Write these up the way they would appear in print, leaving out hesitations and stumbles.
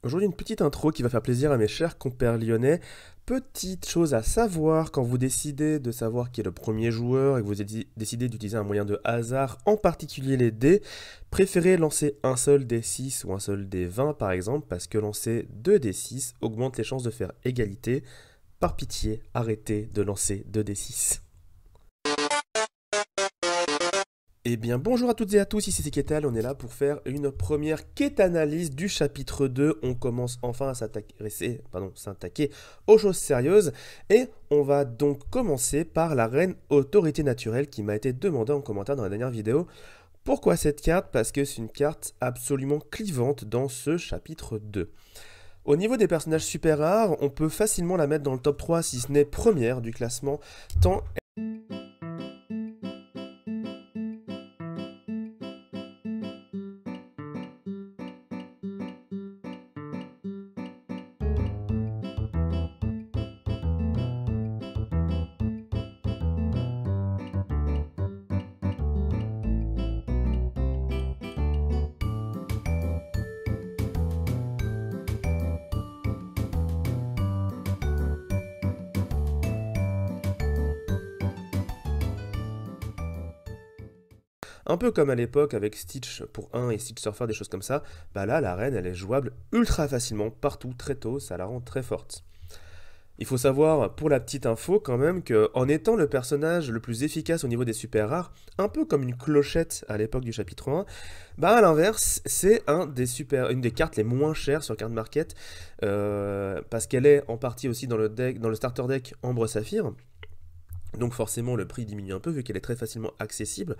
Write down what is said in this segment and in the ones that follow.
Aujourd'hui, une petite intro qui va faire plaisir à mes chers compères lyonnais. Petite chose à savoir quand vous décidez de savoir qui est le premier joueur et que vous décidez d'utiliser un moyen de hasard, en particulier les dés, préférez lancer un seul D6 ou un seul D20 par exemple, parce que lancer 2 D6 augmente les chances de faire égalité. Par pitié, arrêtez de lancer 2 D6. Eh bien, bonjour à toutes et à tous, ici c'est Ketal, on est là pour faire une première quête analyse du chapitre 2. On commence enfin à s'attaquer aux choses sérieuses. Et on va donc commencer par la reine autorité naturelle qui m'a été demandée en commentaire dans la dernière vidéo. Pourquoi cette carte? Parce que c'est une carte absolument clivante dans ce chapitre 2. Au niveau des personnages super rares, on peut facilement la mettre dans le top 3 si ce n'est première du classement, tant un peu comme à l'époque avec Stitch pour 1 et Stitch Surfer, des choses comme ça, bah là, la reine, elle est jouable ultra facilement, partout, très tôt, ça la rend très forte. Il faut savoir, pour la petite info quand même, qu'en étant le personnage le plus efficace au niveau des super rares, un peu comme une clochette à l'époque du chapitre 1, bah à l'inverse, c'est une des cartes les moins chères sur Card Market, parce qu'elle est en partie aussi dans le starter deck Ambre Saphir, donc forcément le prix diminue un peu vu qu'elle est très facilement accessible.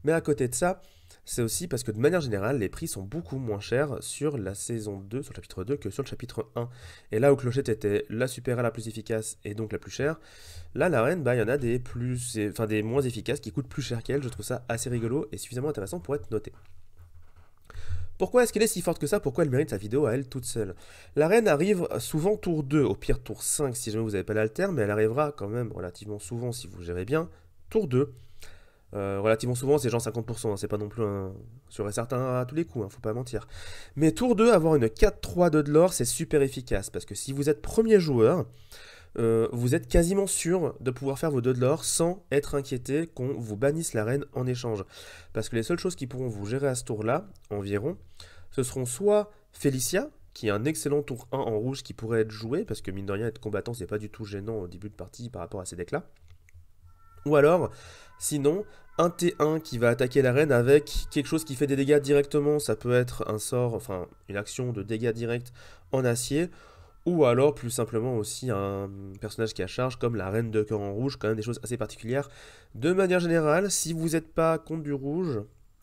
Mais à côté de ça, c'est aussi parce que de manière générale, les prix sont beaucoup moins chers sur la saison 2, sur le chapitre 2, que sur le chapitre 1. Et là où Clochette était la super la plus efficace et donc la plus chère, là la reine, bah il y en a des moins efficaces qui coûtent plus cher qu'elle. Je trouve ça assez rigolo et suffisamment intéressant pour être noté. Pourquoi est-ce qu'elle est si forte que ça? Pourquoi elle mérite sa vidéo à elle toute seule? La reine arrive souvent tour 2, au pire tour 5 si jamais vous n'avez pas l'alter, mais elle arrivera quand même relativement souvent si vous gérez bien, tour 2. Relativement souvent, c'est genre 50%, hein, c'est pas non plus un sûr et certain à tous les coups, hein, faut pas mentir. Mais tour 2, avoir une 4-3 de l'or, c'est super efficace, parce que si vous êtes premier joueur, vous êtes quasiment sûr de pouvoir faire vos 2 de l'or sans être inquiété qu'on vous bannisse la reine en échange. Parce que les seules choses qui pourront vous gérer à ce tour-là, environ, ce seront soit Félicia, qui est un excellent tour 1 en rouge qui pourrait être joué, parce que mine de rien, être combattant, c'est pas du tout gênant au début de partie par rapport à ces decks-là. Ou alors, sinon, un T1 qui va attaquer la reine avec quelque chose qui fait des dégâts directement. Ça peut être un sort, enfin une action de dégâts directs en acier. Ou alors plus simplement aussi un personnage qui a charge comme la reine de cœur en rouge. Quand même des choses assez particulières. De manière générale, si vous n'êtes pas contre du rouge,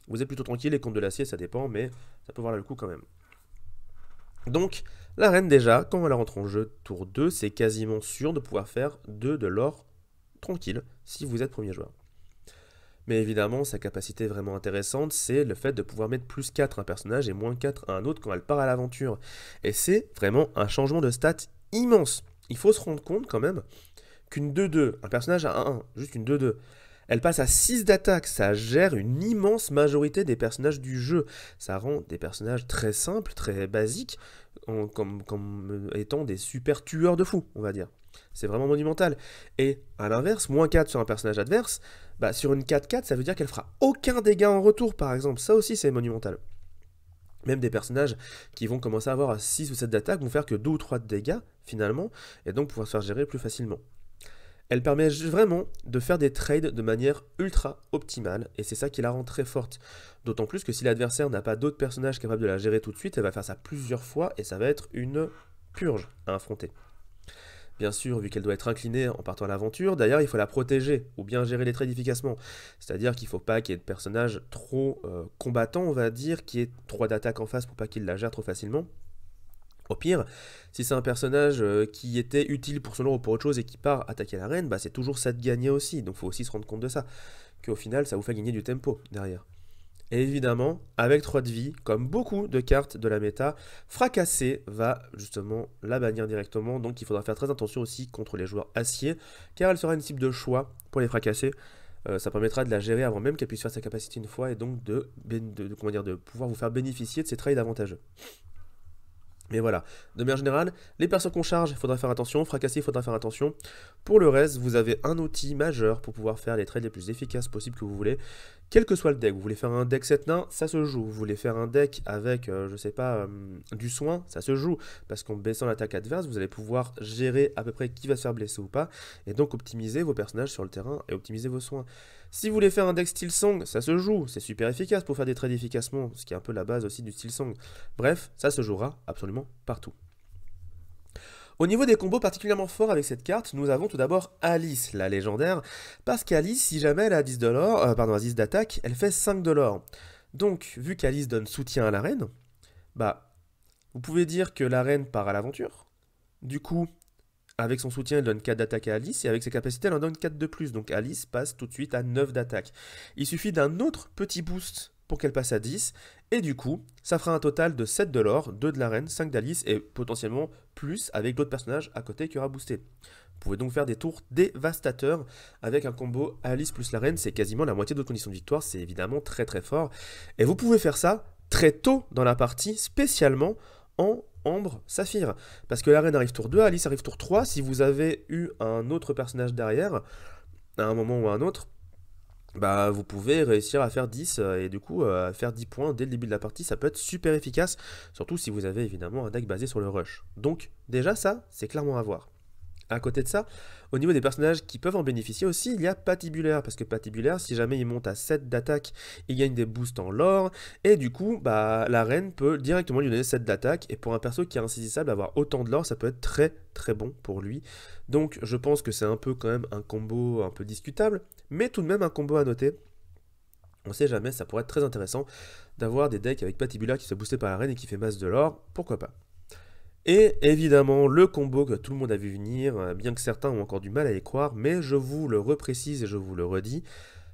vous êtes plutôt tranquille. Et contre de l'acier, ça dépend, mais ça peut valoir le coup quand même. Donc, la reine déjà, quand elle rentre en jeu tour 2, c'est quasiment sûr de pouvoir faire 2 de l'or tranquille si vous êtes premier joueur. Mais évidemment, sa capacité vraiment intéressante, c'est le fait de pouvoir mettre plus 4 à un personnage et moins 4 à un autre quand elle part à l'aventure. Et c'est vraiment un changement de stats immense. Il faut se rendre compte quand même qu'une 2-2, un personnage à 1-1, juste une 2-2, elle passe à 6 d'attaque, ça gère une immense majorité des personnages du jeu. Ça rend des personnages très simples, très basiques, comme étant des super tueurs de fous, on va dire. C'est vraiment monumental. Et à l'inverse, moins 4 sur un personnage adverse, bah sur une 4-4, ça veut dire qu'elle fera aucun dégât en retour, par exemple. Ça aussi, c'est monumental. Même des personnages qui vont commencer à avoir 6 ou 7 d'attaque vont faire que 2 ou 3 de dégâts, finalement, et donc pouvoir se faire gérer plus facilement. Elle permet vraiment de faire des trades de manière ultra optimale, et c'est ça qui la rend très forte. D'autant plus que si l'adversaire n'a pas d'autres personnages capables de la gérer tout de suite, elle va faire ça plusieurs fois, et ça va être une purge à affronter. Bien sûr, vu qu'elle doit être inclinée en partant à l'aventure, d'ailleurs il faut la protéger, ou bien gérer les trades efficacement. C'est-à-dire qu'il ne faut pas qu'il y ait de personnages trop combattants, on va dire, qui ait 3 d'attaque en face pour pas qu'il la gère trop facilement. Au pire, si c'est un personnage qui était utile pour son lore ou pour autre chose et qui part attaquer la reine, bah c'est toujours ça de gagner aussi, donc il faut aussi se rendre compte de ça, qu'au final ça vous fait gagner du tempo derrière. Et évidemment, avec 3 de vie, comme beaucoup de cartes de la méta, fracasser va justement la bannir directement, donc il faudra faire très attention aussi contre les joueurs acier, car elle sera une cible de choix pour les fracasser. Ça permettra de la gérer avant même qu'elle puisse faire sa capacité une fois, et donc de pouvoir vous faire bénéficier de ces trades avantageux. Mais voilà, de manière générale, les persos qu'on charge, il faudra faire attention, fracasser, il faudra faire attention. Pour le reste, vous avez un outil majeur pour pouvoir faire les trades les plus efficaces possibles que vous voulez, quel que soit le deck. Vous voulez faire un deck 7 nains, ça se joue. Vous voulez faire un deck avec, je sais pas, du soin, ça se joue. Parce qu'en baissant l'attaque adverse, vous allez pouvoir gérer à peu près qui va se faire blesser ou pas, et donc optimiser vos personnages sur le terrain et optimiser vos soins. Si vous voulez faire un deck style song, ça se joue, c'est super efficace pour faire des trades efficacement, ce qui est un peu la base aussi du style song. Bref, ça se jouera absolument partout. Au niveau des combos particulièrement forts avec cette carte, nous avons tout d'abord Alice, la légendaire, parce qu'Alice, si jamais elle a 10 à 10 d'attaque, elle fait 5 $. Donc, vu qu'Alice donne soutien à la reine, bah, vous pouvez dire que la reine part à l'aventure. Du coup, avec son soutien, elle donne 4 d'attaque à Alice, et avec ses capacités, elle en donne 4 de plus. Donc Alice passe tout de suite à 9 d'attaque. Il suffit d'un autre petit boost pour qu'elle passe à 10, et du coup, ça fera un total de 7 de l'or, 2 de la reine, 5 d'Alice, et potentiellement plus avec d'autres personnages à côté qui aura boosté. Vous pouvez donc faire des tours dévastateurs avec un combo Alice plus la reine, c'est quasiment la moitié de votre condition de victoire, c'est évidemment très très fort. Et vous pouvez faire ça très tôt dans la partie, spécialement en Ambre Saphir. Parce que la reine arrive tour 2, Alice arrive tour 3, si vous avez eu un autre personnage derrière, à un moment ou à un autre, bah vous pouvez réussir à faire 10 et du coup faire 10 points dès le début de la partie, ça peut être super efficace, surtout si vous avez évidemment un deck basé sur le rush. Donc déjà ça, c'est clairement à voir. À côté de ça, au niveau des personnages qui peuvent en bénéficier aussi, il y a Patibulaire, parce que Patibulaire, si jamais il monte à 7 d'attaque, il gagne des boosts en lore, et du coup, bah, la reine peut directement lui donner 7 d'attaque, et pour un perso qui est insaisissable, avoir autant de lore, ça peut être très très bon pour lui. Donc je pense que c'est un peu quand même un combo un peu discutable, mais tout de même un combo à noter. On sait jamais, ça pourrait être très intéressant d'avoir des decks avec Patibulaire qui se fait booster par la reine et qui fait masse de lore, pourquoi pas. Et évidemment, le combo que tout le monde a vu venir, bien que certains ont encore du mal à y croire, mais je vous le reprécise et je vous le redis,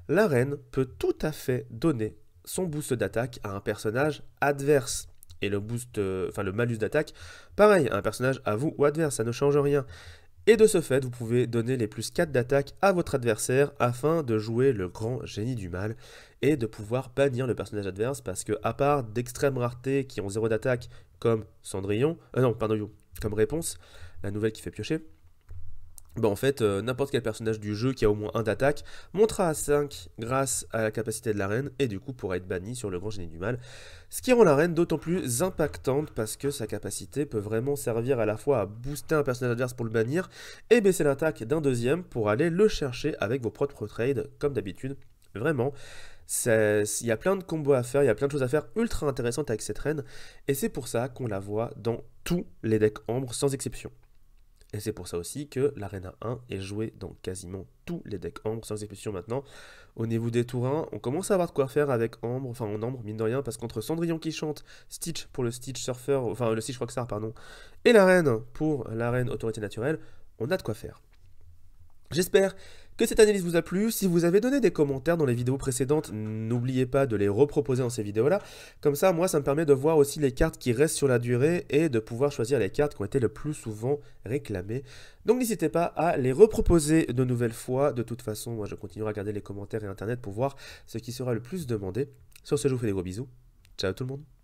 la reine peut tout à fait donner son boost d'attaque à un personnage adverse. Et le boost, le malus d'attaque, pareil, à un personnage à vous ou adverse, ça ne change rien. Et de ce fait, vous pouvez donner les plus 4 d'attaque à votre adversaire afin de jouer le grand génie du mal et de pouvoir bannir le personnage adverse parce que, à part d'extrêmes raretés qui ont 0 d'attaque comme Cendrillon, non, pardon, comme Réponse, la nouvelle qui fait piocher, bah en fait, n'importe quel personnage du jeu qui a au moins 1 d'attaque montera à 5 grâce à la capacité de la reine et du coup pourra être banni sur le grand génie du mal. Ce qui rend la reine d'autant plus impactante parce que sa capacité peut vraiment servir à la fois à booster un personnage adverse pour le bannir et baisser l'attaque d'un deuxième pour aller le chercher avec vos propres trades comme d'habitude. Vraiment, il y a plein de combos à faire, il y a plein de choses à faire ultra intéressantes avec cette reine et c'est pour ça qu'on la voit dans tous les decks Ambre sans exception. Et c'est pour ça aussi que l'Arena 1 est jouée dans quasiment tous les decks Ambre, sans exception maintenant. Au niveau des tours 1, on commence à avoir de quoi faire avec Ambre, enfin en Ambre, mine de rien, parce qu'entre Cendrillon qui chante, Stitch pour le Stitch Surfer, enfin le Stitch Rockstar, pardon, et la Reine pour la Reine Autorité Naturelle, on a de quoi faire. J'espère que cette analyse vous a plu. Si vous avez donné des commentaires dans les vidéos précédentes, n'oubliez pas de les reproposer dans ces vidéos-là. Comme ça, moi, ça me permet de voir aussi les cartes qui restent sur la durée et de pouvoir choisir les cartes qui ont été le plus souvent réclamées. Donc n'hésitez pas à les reproposer de nouvelles fois. De toute façon, moi, je continuerai à regarder les commentaires et Internet pour voir ce qui sera le plus demandé. Sur ce, je vous fais des gros bisous. Ciao tout le monde.